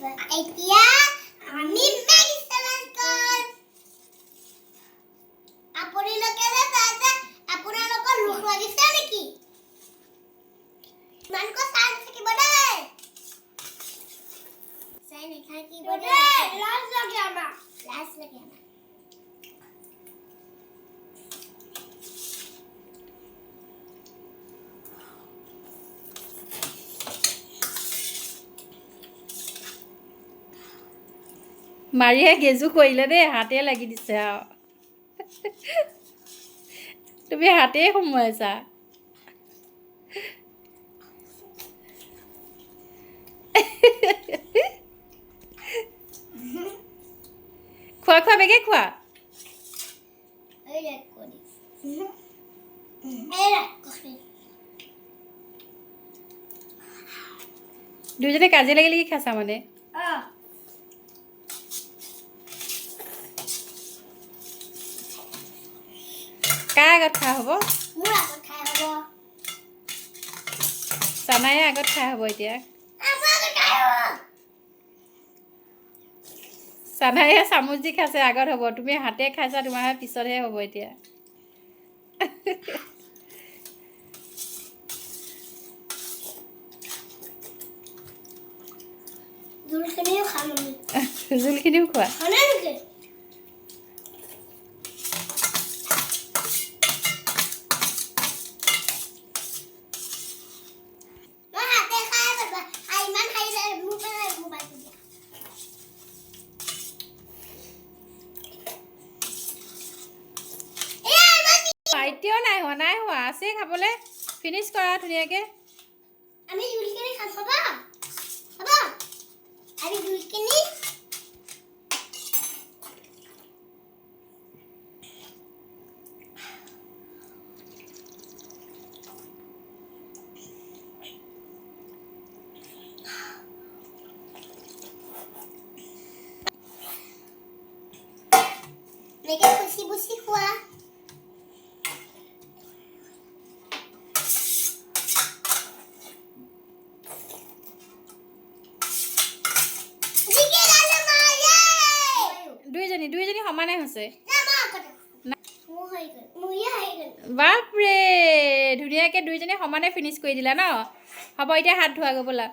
এতিয়া আমি Maggi challenge কৰিম আপোনালোকে যে আপোনালোকৰ লোক লাগিছে নেকি মানকো চাই থাকিব দেই চাই নাথাকিব দেই লাজ লাগে আমাৰ মাৰিয়ে গেজু কৰিলে দেই হাতে লাগি দিছে আৰু তুমি হাতেই সোমোৱাইছা খোৱা খোৱা বেগে খোৱা দুইজনে কাজিয়া লাগি লাগি খাইছা মানে কাৰ আগত খাই হ'ব মোৰ আগত খাই হ'ব চানায়ে আগত খাই হ'ব এতিয়া আমাৰ আগত খাই হ'ব চানায়ে চামুচ দি খাইছে আগত হ'ব তুমি হাতে খাইছা তোমাৰ পিছতহে হ'ব এতিয়া জুলখিনিও খাম আমি জোলখিনিও খোৱা হয়নে নেকি মই হাতে খাই বাবা আইমান খাই যায় মোক পেলাই মোবাইল দিয়া এতিয়াও নাই হোৱা আছে খাবলৈ ফিনিছ কৰা ধুনীয়াকৈ আমি জুলখিনি খাম বাবা বাবা আমি জুলখিনি মেকে খুশি বুশি খোৱা দুইজনী সমানে হৈছে বাপৰে ধুনীয়াকৈ দুইজনী সমানে ফিনিছ কৰি দিলা ন হ'ব এতিয়া হাত ধোৱা গৈ ব'লা